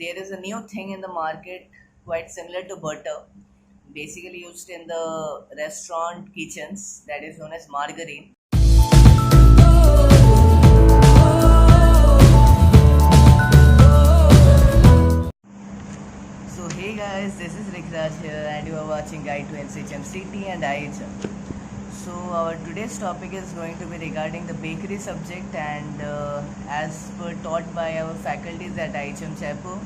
There is a new thing in the market quite similar to butter, basically used in the restaurant kitchens, that is known as margarine. So hey guys, this is Rikraj here and you are watching Guide to NCHMCT and IHM. So our today's topic is going to be regarding the bakery subject, and as per taught by our faculties at IHM Chapter,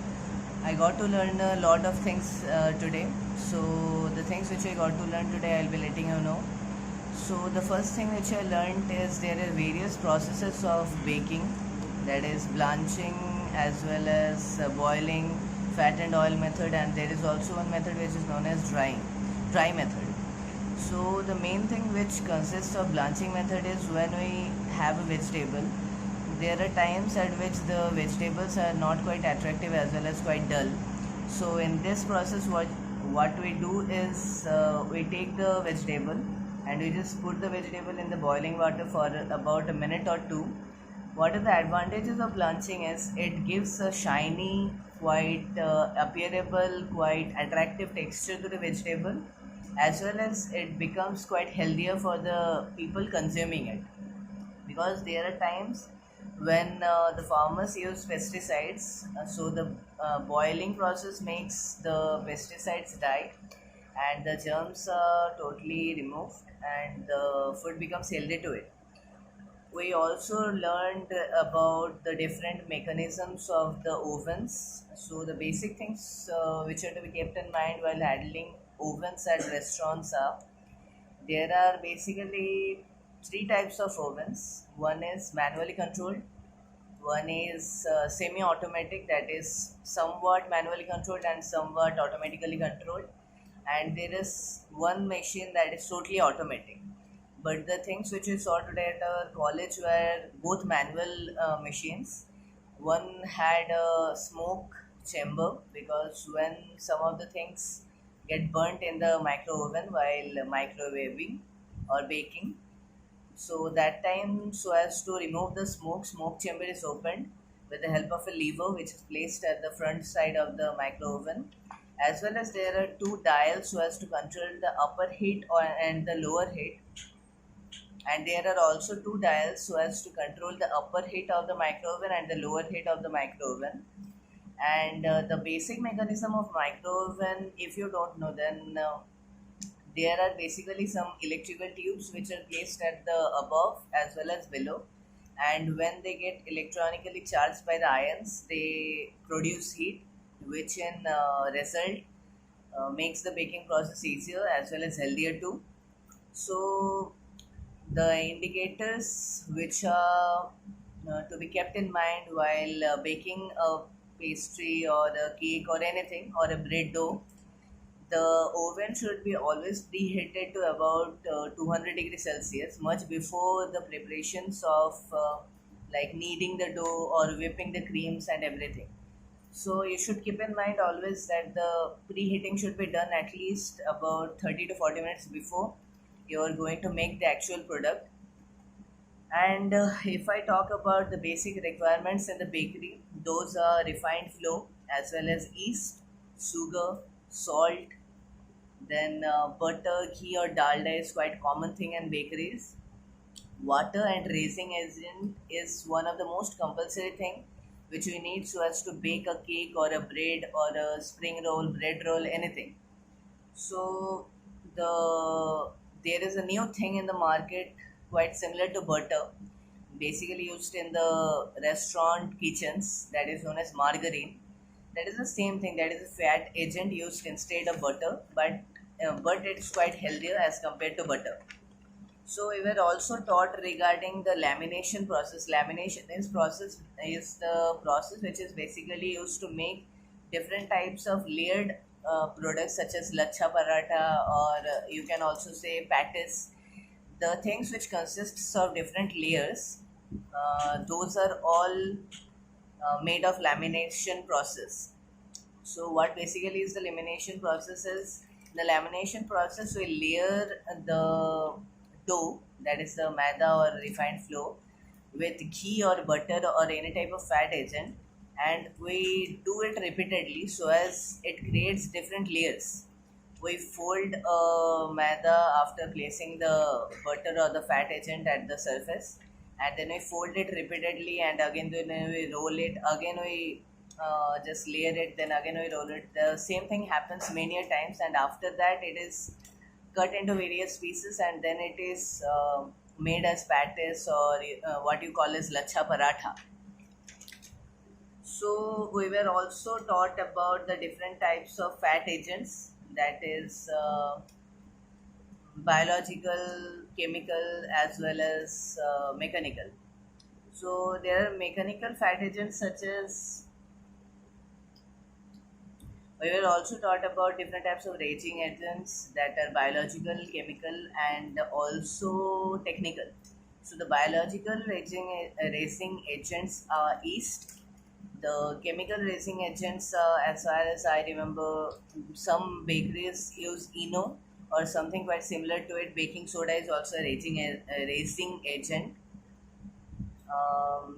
I got to learn a lot of things today. So the things which I got to learn today, I'll be letting you know. So the first thing which I learned is there are various processes of baking, that is blanching as well as boiling, fat and oil method, and there is also one method which is known as dry method. So the main thing which consists of blanching method is when we have a vegetable, there are times at which the vegetables are not quite attractive as well as quite dull. So in this process what we do is we take the vegetable and we just put the vegetable in the boiling water for about a minute or two. What are the advantages of blanching is it gives a shiny, quite appearable, quite attractive texture to the vegetable, as well as it becomes quite healthier for the people consuming it, because there are times when the farmers use pesticides, so the boiling process makes the pesticides die and the germs are totally removed and the food becomes healthy to it. We also learned about the different mechanisms of the ovens. So the basic things which are to be kept in mind while handling ovens at restaurants are, there are basically three types of ovens. One is manually controlled, one is semi-automatic, that is somewhat manually controlled and somewhat automatically controlled, and there is one machine that is totally automatic. But the things which we saw today at our college were both manual machines. One had a smoke chamber, because when some of the things get burnt in the micro oven while microwaving or baking, so that time, so as to remove the smoke chamber is opened with the help of a lever which is placed at the front side of the micro oven, as well as there are two dials so as to control the upper heat and the lower heat, and there are also two dials so as to control the upper heat of the micro oven and the lower heat of the micro oven. And the basic mechanism of micro oven, if you don't know, then there are basically some electrical tubes which are placed at the above as well as below, and when they get electronically charged by the ions, they produce heat, which in result makes the baking process easier as well as healthier too. So the indicators which are to be kept in mind while baking a pastry or a cake or anything or a bread dough, the oven should be always preheated to about 200 degrees Celsius much before the preparations of like kneading the dough or whipping the creams and everything. So you should keep in mind always that the preheating should be done at least about 30 to 40 minutes before you are going to make the actual product. And if I talk about the basic requirements in the bakery, those are refined flour as well as yeast, sugar, salt, then butter, ghee or dalda is quite common thing in bakeries. Water and raising agent is one of the most compulsory thing which we need so as to bake a cake or a bread or a spring roll, bread roll, anything. So there is a new thing in the market quite similar to butter, basically used in the restaurant kitchens, that is known as margarine. That is the same thing. That is a fat agent used instead of butter, but it's quite healthier as compared to butter. So we were also taught regarding the lamination process. Lamination is the process which is basically used to make different types of layered products such as lachha paratha, or you can also say patties. The things which consists of different layers, those are all made of lamination process. So what basically is the lamination process is, the lamination process will layer the dough, that is the maida or refined flour, with ghee or butter or any type of fat agent, and we do it repeatedly so as it creates different layers. We fold maida after placing the butter or the fat agent at the surface, and then we fold it repeatedly, and again then we roll it, again we just layer it, then again we roll it. The same thing happens many a times, and after that it is cut into various pieces, and then it is made as patties, or what you call as lacha paratha. So we were also taught about the different types of fat agents, that is biological, chemical, as well as mechanical. So there are mechanical fat agents such as, we were also taught about different types of raging agents that are biological, chemical, and also technical. So the biological racing agents are yeast. The chemical racing agents, as far as I remember, some bakeries use Eno or something quite similar to it. Baking soda is also a racing agent.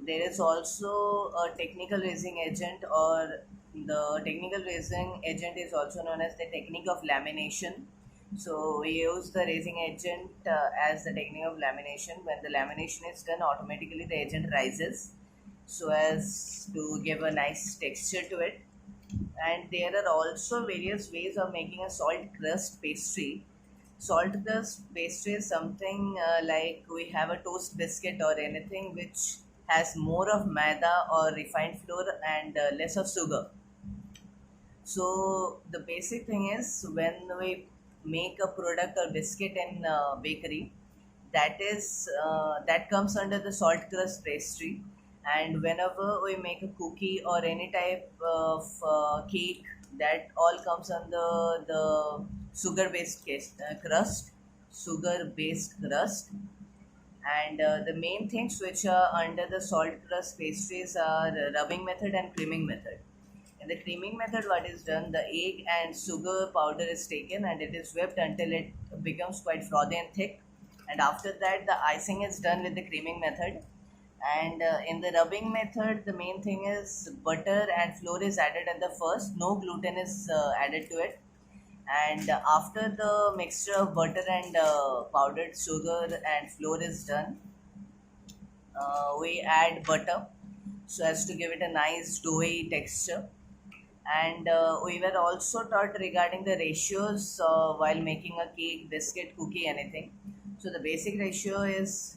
There is also a technical racing agent, or the technical racing agent is also known as the technique of lamination. So we use the racing agent as the technique of lamination. When the lamination is done, automatically the agent rises so as to give a nice texture to it. And there are also various ways of making a salt crust pastry. Salt crust pastry is something like we have a toast biscuit or anything which has more of maida or refined flour and less of sugar. So the basic thing is, when we make a product or biscuit in bakery, that comes under the salt crust pastry. And whenever we make a cookie or any type of cake, that all comes under the sugar based crust. And the main things which are under the salt crust pastries are rubbing method and creaming method. In the creaming method, what is done, the egg and sugar powder is taken and it is whipped until it becomes quite frothy and thick. And after that, the icing is done with the creaming method. And in the rubbing method, the main thing is butter and flour is added at the first. No gluten is added to it. And after the mixture of butter and powdered sugar and flour is done, we add butter so as to give it a nice doughy texture. And we were also taught regarding the ratios while making a cake, biscuit, cookie, anything. So the basic ratio is,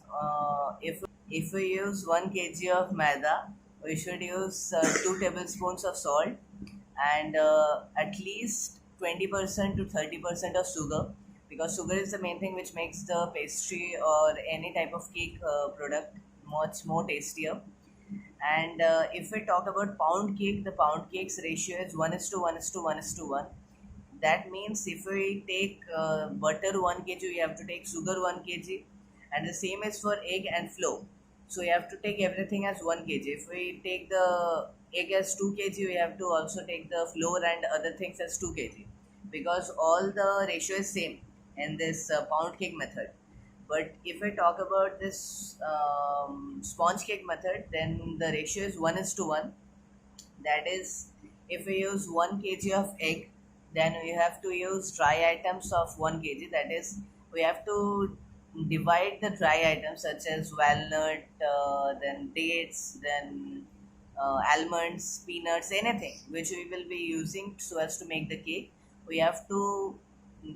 if we use 1 kg of maida, we should use 2 tablespoons of salt, and at least 20% to 30% of sugar, because sugar is the main thing which makes the pastry or any type of cake product much more tastier. And if we talk about pound cake, the pound cake's ratio is 1 is to 1 is to 1 is to 1. That means if we take butter 1 kg, we have to take sugar 1 kg, and the same is for egg and flour. So we have to take everything as 1 kg. If we take the egg as 2 kg, we have to also take the flour and other things as 2 kg, because all the ratio is same in this pound cake method. But if I talk about this sponge cake method, then the ratio is 1 is to 1. That is, if we use 1 kg of egg, then we have to use dry items of 1 kg. That is, we have to divide the dry items such as walnut, then dates, then almonds, peanuts, anything which we will be using so as to make the cake. We have to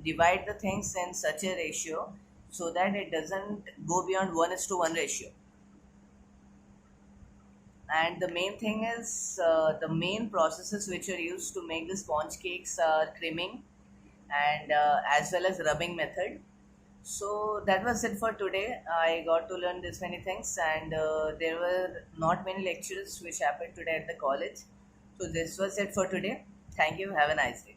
divide the things in such a ratio so that it doesn't go beyond 1 is to 1 ratio. And the main thing is, the main processes which are used to make the sponge cakes are creaming and as well as rubbing method. So that was it for today. I got to learn this many things, and there were not many lectures which happened today at the college. So this was it for today. Thank you. Have a nice day.